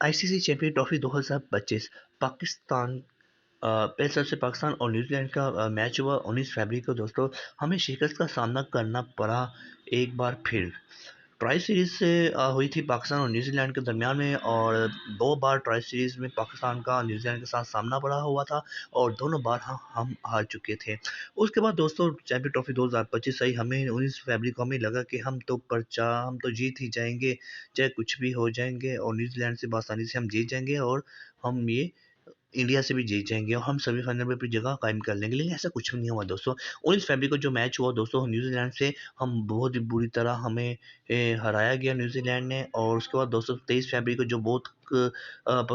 ICC champion trophy 2025 Pakistan पहले सबसे पाकिस्तान और न्यूजीलैंड का मैच हुआ 19 फरवरी को। दोस्तों, हमें शिकस्त का सामना करना पड़ा एक बार फिर। ट्राई सीरीज से हुई थी पाकिस्तान और न्यूजीलैंड के दरमियान में, और 2 बार ट्राई सीरीज में पाकिस्तान का न्यूजीलैंड के साथ सामना पड़ा हुआ था और दोनों बार हम हार चुके थे। उसके बाद दोस्तों चैंपियन ट्रॉफी 2025 आई। हमें 19 फरवरी को हमें लगा कि हम तो जीत ही जाएंगे, चाहे कुछ भी हो जाएंगे, और न्यूजीलैंड से आसानी से हम जीत जाएंगे और हम ये इंडिया से भी जीत जाएंगे और हम सेमीफाइनल में अपनी जगह कायम कर लेंगे। लेकिन ऐसा कुछ भी नहीं हुआ दोस्तों। 19 फरवरी को जो मैच हुआ दोस्तों न्यूजीलैंड से, हम बहुत ही बुरी तरह हमें हराया गया न्यूजीलैंड ने। और उसके बाद दोस्तों 23 फरवरी को जो बहुत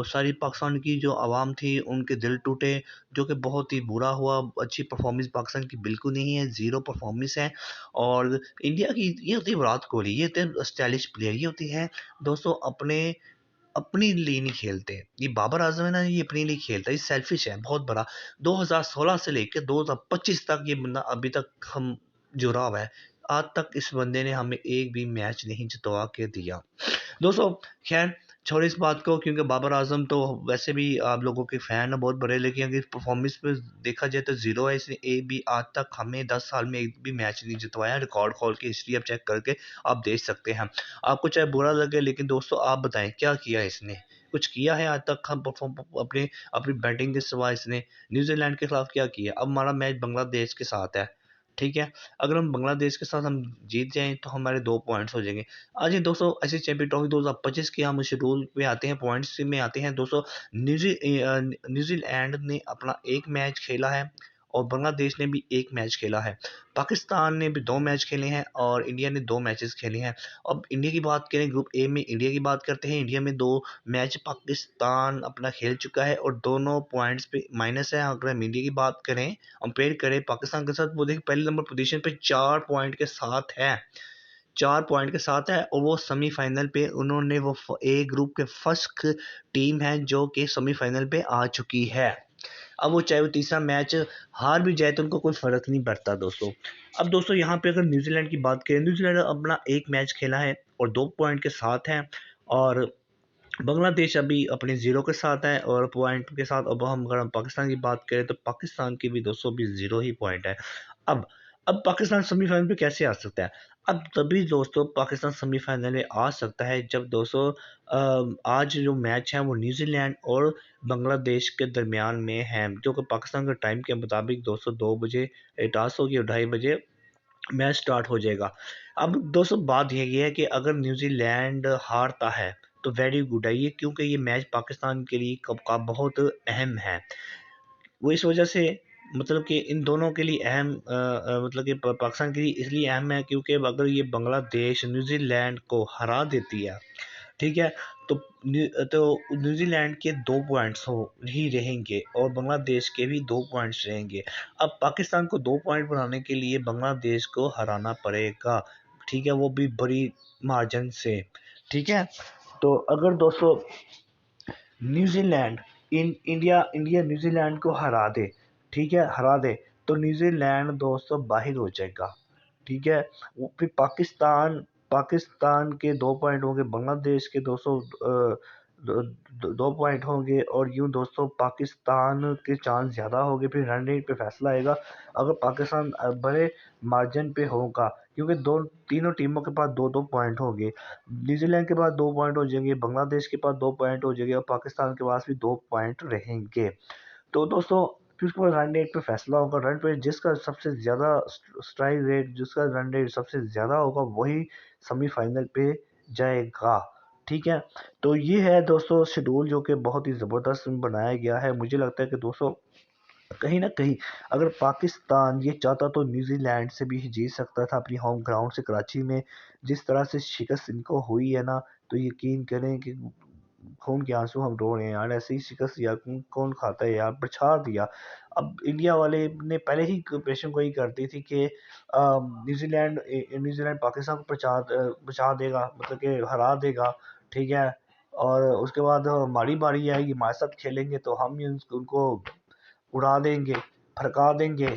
सारी पाकिस्तान की जो आवाम थी उनके दिल टूटे, जो कि बहुत ही बुरा हुआ। अच्छी परफॉर्मेंस पाकिस्तान की बिल्कुल नहीं है, ज़ीरो परफॉर्मेंस है। और इंडिया की ये होती है विराट कोहली, ये होते हैं स्टाइलिश प्लेयर, ये होती है दोस्तों अपनी लिए नहीं खेलते। ये बाबर आजम है ना, ये अपने लिए खेलता है, ये सेल्फिश है बहुत बड़ा। 2016 से लेकर 2025 तक ये बंदा अभी तक हम जुड़ा हुआ है। आज तक इस बंदे ने हमें एक भी मैच नहीं जितवा के दिया दोस्तों। खैर, छोड़ो इस बात को, क्योंकि बाबर आजम तो वैसे भी आप लोगों के फैन है बहुत बड़े, लेकिन अगर परफॉर्मेंस पे देखा जाए तो जीरो है। इसने एक भी आज तक हमें 10 साल में एक भी मैच नहीं जितवाया। रिकॉर्ड खोल के हिस्ट्री आप चेक करके आप देख सकते हैं। आपको चाहे बुरा लगे, लेकिन दोस्तों आप बताएं क्या किया इसने? कुछ किया है आज तक? हम परफॉर्म अपने अपनी बैटिंग के सिवा इसने न्यूजीलैंड के खिलाफ क्या किया? अब हमारा मैच बांग्लादेश के साथ है, ठीक है। अगर हम बांग्लादेश के साथ हम जीत जाएं तो हमारे 2 पॉइंट्स हो जाएंगे। आज ही दोस्तों ऐसे चैंपियन ट्रॉफी 2025 के हम शेड्यूल पे आते हैं, पॉइंट्स में आते हैं दोस्तों। न्यूजीलैंड ने अपना एक मैच खेला है और बांग्लादेश ने भी एक मैच खेला है। पाकिस्तान ने भी 2 मैच खेले हैं और इंडिया ने 2 मैचेस खेले हैं। अब इंडिया की बात करें, ग्रुप ए में इंडिया की बात करते हैं। इंडिया में 2 मैच पाकिस्तान अपना खेल चुका है और दोनों पॉइंट्स पे माइनस है। अगर हम इंडिया की बात करें, कंपेयर करें पाकिस्तान के साथ, वो देखिए पहले नंबर पोजीशन पे 4 पॉइंट के साथ है। 4 पॉइंट के साथ है और वो सेमीफाइनल पे उन्होंने वो ए ग्रुप के फर्स्ट टीम है जो कि सेमीफाइनल पे आ चुकी है। अब वो चाहे वो तीसरा मैच हार भी जाए तो उनको कोई फर्क नहीं पड़ता दोस्तों। अब दोस्तों यहाँ पे अगर न्यूजीलैंड की बात करें, न्यूजीलैंड अपना एक मैच खेला है और 2 पॉइंट के साथ है। और बांग्लादेश अभी अपने जीरो के साथ है और पॉइंट के साथ। अब हम अगर हम पाकिस्तान की बात करें तो पाकिस्तान की भी दोस्तों भी जीरो ही पॉइंट है। अब अब पाकिस्तान सेमीफाइनल पे कैसे आ सकता है? अब तभी दोस्तों पाकिस्तान सेमीफाइनल में आ सकता है जब दोस्तों आज जो मैच है वो न्यूजीलैंड और बांग्लादेश के दरमियान में है, जो कि पाकिस्तान के टाइम के मुताबिक दोस्तों 2 बजे टॉस होगी और 2:30 बजे मैच स्टार्ट हो जाएगा। अब दोस्तों बात ये है कि अगर न्यूजीलैंड हारता है तो वेरी गुड है ये, क्योंकि ये मैच पाकिस्तान के लिए कब का बहुत अहम है। वो इस वजह से मतलब कि इन दोनों के लिए अहम मतलब कि पाकिस्तान के लिए इसलिए अहम है क्योंकि अगर ये बांग्लादेश न्यूजीलैंड को हरा देती है, ठीक है, तो न्यूजीलैंड के 2 पॉइंट्स हो ही रहेंगे और बांग्लादेश के भी 2 पॉइंट्स रहेंगे। अब पाकिस्तान को 2 पॉइंट बनाने के लिए बांग्लादेश को हराना पड़ेगा, ठीक है, वो भी बड़ी मार्जिन से, ठीक है। तो अगर दोस्तों न्यूजीलैंड इंडिया न्यूजीलैंड को हरा दे, ठीक है, हरा दे, तो न्यूजीलैंड दोस्तों बाहर हो जाएगा, ठीक है। वो फिर पाकिस्तान के 2 पॉइंट होंगे, बांग्लादेश के 2 पॉइंट होंगे और यूं दोस्तों पाकिस्तान के चांस ज़्यादा होंगे। फिर रन रेट पे फैसला आएगा। अगर पाकिस्तान बड़े मार्जिन पे होगा, क्योंकि दो तीनों टीमों के पास 2-2 पॉइंट होंगे। न्यूजीलैंड के पास 2 पॉइंट हो जाएंगे, बांग्लादेश के पास 2 पॉइंट हो जाएंगे और पाकिस्तान के पास भी 2 पॉइंट रहेंगे। तो दोस्तों फिर उसके बाद रन रेट पे फैसला होगा। रन रेट जिसका सबसे ज़्यादा स्ट्राइक रेट, जिसका रन रेट सबसे ज़्यादा होगा वही सेमीफाइनल पे जाएगा, ठीक है। तो ये है दोस्तों शेड्यूल जो कि बहुत ही ज़बरदस्त बनाया गया है। मुझे लगता है कि दोस्तों कहीं ना कहीं अगर पाकिस्तान ये चाहता तो न्यूजीलैंड से भी जीत सकता था अपनी होम ग्राउंड से कराची में। जिस तरह से शिकस्त इनको हुई है ना, तो यकीन करें कि खून के आंसू हम रो रहे हैं यार। ऐसी शिकस्त यार कौन खाता है यार, पछाड़ दिया। अब इंडिया वाले ने पहले ही पेशन गोई कर दी थी कि न्यूजीलैंड पाकिस्तान को पछाड़ देगा, मतलब कि हरा देगा, ठीक है। और उसके बाद हमारी बारी आएगी, हमारे साथ खेलेंगे तो हम ही उनको उड़ा देंगे, फड़का देंगे,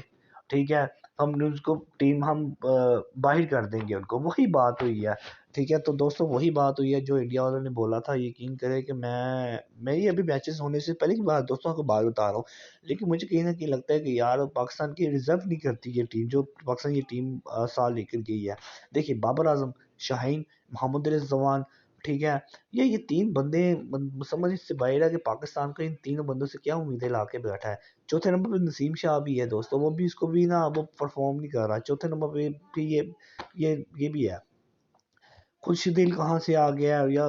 ठीक है। हम उसको टीम हम बाहर कर देंगे उनको, वही बात हुई है। ठीक है, तो दोस्तों वही बात हुई है जो इंडिया वालों ने बोला था। यकीन करें कि मैं ये अभी मैचेस होने से पहले की बात दोस्तों को बात बता रहा हूँ, लेकिन मुझे कहीं ना कहीं लगता है कि यार पाकिस्तान की रिजर्व नहीं करती ये टीम, जो पाकिस्तान की टीम साल लेकर गई है। देखिए बाबर आजम, शाहीन, मोहम्मद रिजवान, ठीक है, ये तीन बंदे समझ इससे बाहर है कि पाकिस्तान को इन तीनों बंदों से क्या उम्मीदें ला के बैठा है। चौथे नंबर पे नसीम शाह भी है दोस्तों, वो भी इसको भी ना वो परफॉर्म नहीं कर रहा। चौथे नंबर पे भी ये भी है। खुर्शीदिल कहाँ से आ गया, या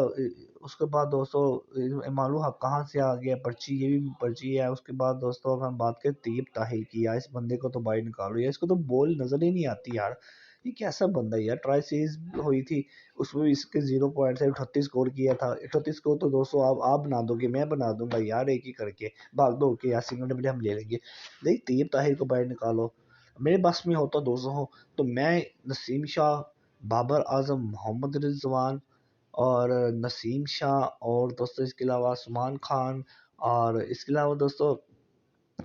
उसके बाद दोस्तों मालूम हक कहाँ से आ गया, पर्ची, ये भी पर्ची है। उसके बाद दोस्तों अगर हम बात करें तैयब ताहिर की, यार इस बंदे को तो बाहर निकालो यार, इसको तो बॉल नजर ही नहीं आती यार। ये कैसा बंदा है यार। ट्राई सीरीज हुई थी, उसमें भी इसके 0 पॉइंट से 38 स्कोर किया था। 38 स्कोर तो दोस्तों आप बना दोगे, मैं बना दूंगा यार, एक ही करके भाग दो के, यार सिंगल डबल हम ले लेंगे। देख तैयब ताहिर को बाहर निकालो। मेरे बस में होता दोस्तों तो मैं नसीम शाह, बाबर आजम, मोहम्मद रिजवान और नसीम शाह, और दोस्तों इसके अलावा उस्मान खान, और इसके अलावा दोस्तों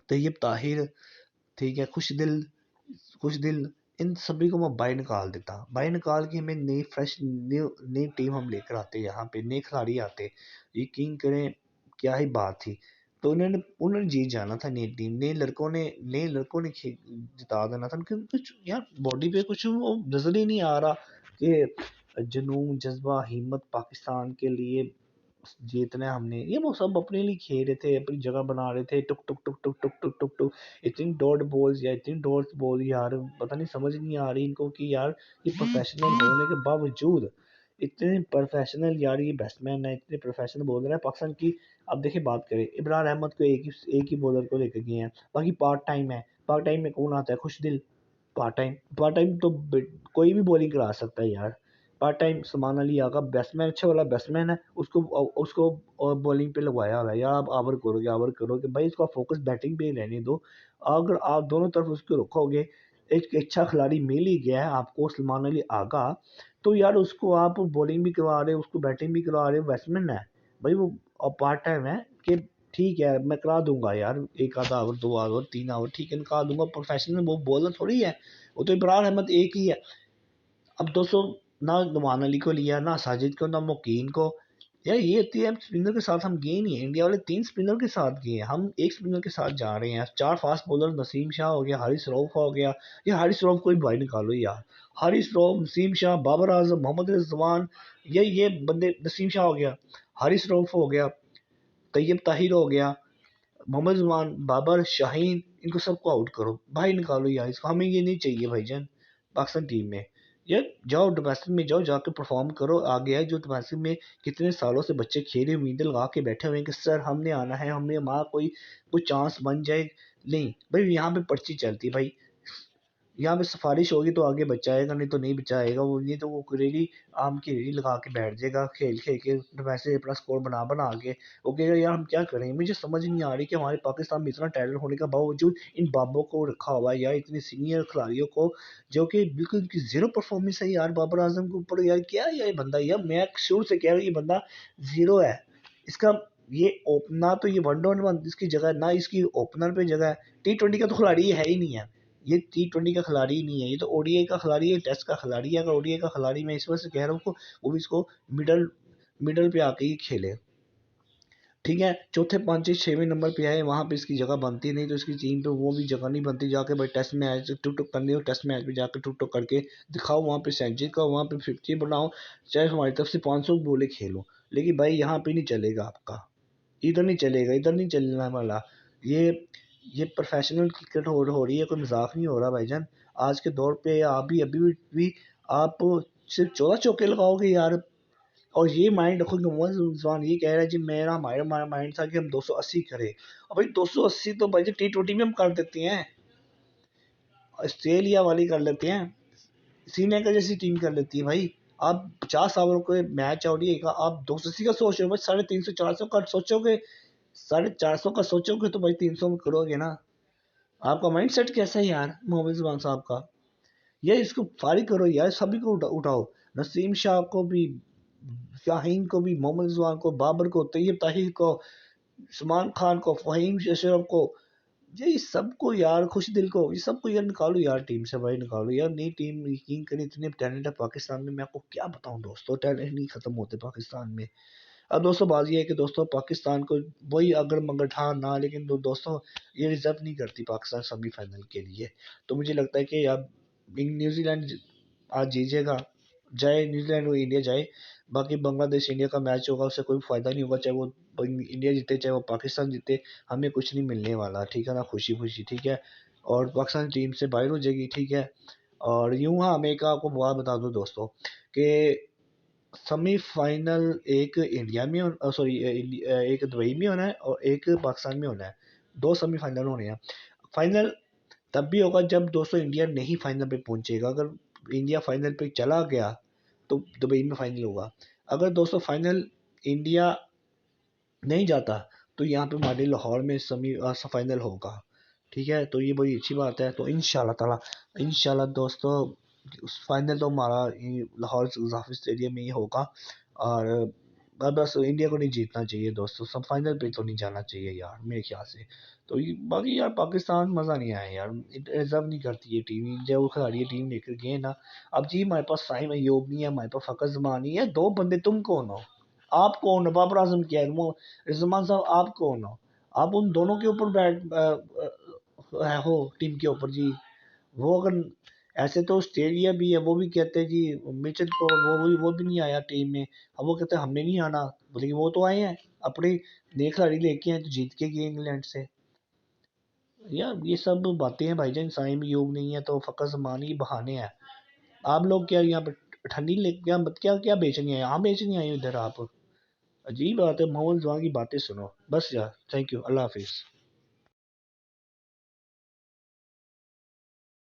तैयब ताहिर, ठीक है, खुशदिल, इन सभी को मैं बाहर निकाल देता। बाहर निकाल के हमें नई फ्रेश न्यू नई टीम हम लेकर आते, यहाँ पे नए खिलाड़ी आते। यकीन करें क्या ही बात थी। तो उन्होंने उन्होंने जीत जाना था नई टीम, नए लड़कों ने जिता देना था। क्योंकि कुछ यार बॉडी पे कुछ वो नजर ही नहीं आ रहा कि जुनून, जज्बा, हिम्मत पाकिस्तान के लिए जीतना है हमने। ये वो सब अपने लिए खेल रहे थे, अपनी जगह बना रहे थे। टुक टुक टुक टुक टुक टुक टुक टुक, इतनी डॉट बॉल्स या इतनी डॉट्स बॉल यार, पता नहीं समझ नहीं आ रही इनको कि यार ये प्रोफेशनल होने के बावजूद इतने प्रोफेशनल, यार ये बैट्समैन है, इतने प्रोफेशनल बॉलर है पाकिस्तान की। अब देखिए बात करें इमरान अहमद को, एक ही बॉलर को लेकर गए हैं। बाकी पार्ट टाइम है, पार्ट टाइम में कौन आता है? खुशदिल। पार्ट टाइम तो कोई भी बॉलिंग करा सकता है यार। Part time Salman Ali Agha batsman, अच्छा वाला बैट्समैन है, उसको उसको बॉलिंग पे लगवाया हुआ है यार। आप आवर करोगे भाई, इसका फोकस बैटिंग पे रहने दो। अगर आप दोनों तरफ उसको रखोगे, एक अच्छा खिलाड़ी मिल ही गया है आपको, सलमान अली आगा, तो यार उसको आप बॉलिंग भी करवा रहे हो, उसको बैटिंग भी करवा रहे हो, बैट्समैन है भाई वो। पार्ट टाइम है कि ठीक है मैं करा दूंगा यार, एक आधा आवर, 2 आवर, 3 आवर, ठीक है निकाल दूंगा। प्रोफेशनल वो बॉलर थोड़ी है, वो तो इमरान अहमद एक ही है। अब दोस्तों ना नुमान अली को लिया, ना साजिद को, ना मुकीन को। यार ये तीन स्पिनर के साथ हम गए नहीं है, इंडिया वाले 3 स्पिनर के साथ गए हैं, हम एक स्पिनर के साथ जा रहे हैं। 4 फास्ट बॉलर, नसीम शाह हो गया, हारिस रऊफ हो गया। ये हारिस रऊफ को भी बाहर निकालो यार। हारिस रऊफ, नसीम शाह, बाबर आजम, मोहम्मद रिजवान, ये बंदे, नसीम शाह हो गया, हारिस रऊफ हो गया, तैयब ताहिर हो गया, मोहम्मद जुमान, बाबर, शाहीन, इनको सबको आउट करो, बाहर निकालो यार इसको। हमें ये नहीं चाहिए भाईजान पाकिस्तान टीम में। यार जाओ डोमेस्टिक में जाओ, जाके परफॉर्म करो। आगे है जो डोमेस्टिक में कितने सालों से बच्चे खेले, उम्मीदें लगा के बैठे हुए हैं कि सर हमने आना है, हमें हमारा कोई चांस बन जाए। नहीं भाई, यहाँ पे पर्ची चलती है भाई। यहाँ पे सिफारिश होगी तो आगे बच्चा आएगा, नहीं तो नहीं बच्चा आएगा। वो नहीं तो वो रेडी, आम की रेडी लगा के बैठ जाएगा, खेल खेल के वैसे अपना स्कोर बना बना के। वो कहेगा यार हम क्या करें। मुझे समझ नहीं आ रही कि हमारे पाकिस्तान में इतना टैलेंट होने का बावजूद इन बाबों को रखा हुआ है यार, इतने सीनियर खिलाड़ियों को, जो कि बिल्कुल इनकी जीरो परफॉर्मेंस है यार। बाबर आजम के ऊपर यार क्या है ये बंदा, यार मैं शुरू से कह रहा हूँ ये बंदा जीरो है। इसका ये ना तो ये वन इसकी जगह, ना इसकी ओपनर पे जगह है। T20 का तो खिलाड़ी है ही नहीं है, ये T20 का खिलाड़ी ही नहीं है, ये तो ओडीआई का खिलाड़ी है, टेस्ट का खिलाड़ी है। अगर ओडीआई का खिलाड़ी, मैं इस वजह से कह रहा हूँ को, वो भी इसको मिडल मिडल पे आके ही खेले। ठीक है, चौथे, पांचवें, छठवें नंबर पे आए, वहां पे इसकी जगह बनती नहीं, तो इसकी टीम पे वो भी जगह नहीं बनती। जाके भाई टेस्ट मैच टुक टुक करनी हो, टेस्ट मैच पे जाके टुक टुक करके दिखाओ, वहां पे सेंचुरी का, वहां पे 50 बनाओ, चाहे हमारी तरफ से 500 बोले खेलो। लेकिन भाई यहाँ पे नहीं चलेगा आपका, इधर नहीं चलेगा, इधर नहीं चलने वाला। ये ये प्रोफेशनल क्रिकेट हो रही है, कोई मजाक नहीं हो रहा भाईजान। आज के दौर पे आप भी भी आप सिर्फ 14 चौके लगाओगे यार। और ये माइंड रखो कि मोहम्मद रिजवान ये कह रहा है जी, मेरा हमारा माइंड था कि हम 280 करें। और भाई 280 तो भाई T20 में हम कर देते हैं, ऑस्ट्रेलिया वाली कर लेते हैं, श्रीलंका जैसी टीम कर लेती है भाई। आप 50 ओवर को मैच ओडीआई का, आप 280 का सोच रहे हो भाई, 350 400 का सोचोगे, 450 का सोचोगे तो भाई 300 में करोगे ना। आपका माइंड सेट कैसा है यार मोहम्मद रिजवान साहब का? ये इसको फारिग करो यार, सभी को उठाओ। नसीम शाह को भी, शाहीन को भी, मोहम्मद रिजवान को, बाबर को, तैयब ताहिर को, सलमान खान को, फहीम अशरफ को, ये सबको यार खुश दिल को ये सबको यार निकालो यार टीम से भाई, निकालो यार नई टीम। यकीन करें इतने टैलेंट है पाकिस्तान में, मैं आपको क्या बताऊं दोस्तों, टैलेंट नहीं खत्म होते पाकिस्तान में। अब दोस्तों बात ये है कि दोस्तों पाकिस्तान को वही अगर मगर हाँ ना, लेकिन दोस्तों ये रिजर्व नहीं करती पाकिस्तान सेमीफाइनल के लिए। तो मुझे लगता है कि अब न्यूजीलैंड आज जीतेगा, जाए न्यूजीलैंड और इंडिया जाए। बाकी बांग्लादेश इंडिया का मैच होगा, उससे कोई फायदा नहीं होगा, चाहे वो इंडिया जीते चाहे वो पाकिस्तान जीते, हमें कुछ नहीं मिलने वाला, ठीक है ना, खुशी खुशी, ठीक है। और पाकिस्तान टीम से बाहर हो जाएगी, ठीक है। और यूं हाँ, मैं एक आपको बात बता दूं दोस्तों कि सेमीफाइनल एक इंडिया में, सॉरी एक दुबई में होना है और एक पाकिस्तान में होना है। दो सेमीफाइनल होने हैं। फाइनल तब भी होगा जब दोस्तों इंडिया नहीं फाइनल पे पहुंचेगा। अगर इंडिया फाइनल पे चला गया तो दुबई में फाइनल होगा। अगर दोस्तों फाइनल इंडिया नहीं जाता तो यहाँ पे हमारे लाहौर में फाइनल होगा, ठीक है। तो ये बड़ी अच्छी बात है। तो इंशाल्लाह ताला, इंशाल्लाह दोस्तों फाइनल तो हमारा लाहौर जाफी स्टेडियम में ही होगा। और बस इंडिया को नहीं जीतना चाहिए दोस्तों, सब फाइनल पे तो नहीं जाना चाहिए यार मेरे ख्याल से। तो बाकी यार पाकिस्तान मज़ा नहीं आया यार, डिजर्व नहीं करती ये टीम, जो वो खिलाड़ी टीम लेकर गए ना। अब जी हमारे पास साइम अयूब नहीं है, हमारे पास फ़खर ज़मानी है, दो बंदे, तुम कौन हो? आप कौन हो? बाबर आजम क्या है वो, रिजमान साहब आप कौन हो? आप उन दोनों के ऊपर हो टीम के ऊपर जी। वो अगर ऐसे तो ऑस्ट्रेलिया भी है, वो भी कहते हैं जी मिचेल को, वो भी नहीं आया टीम में। अब वो कहते हैं हमने नहीं आना, लेकिन वो तो आए हैं, अपने नए खिलाड़ी लेके आए तो जीत के गए इंग्लैंड से। यार ये सब बातें हैं भाईजान, साइम योग नहीं है तो फकस जमानी बहाने हैं। आप लोग क्या यहाँ पे ठंडी ले क्या क्या क्या बेचने आए, यहाँ बेचने आए हो इधर आप? अजीब बात है, मोहम्मद जवान की बातें सुनो बस यार। थैंक यू, अल्लाह हाफिज़।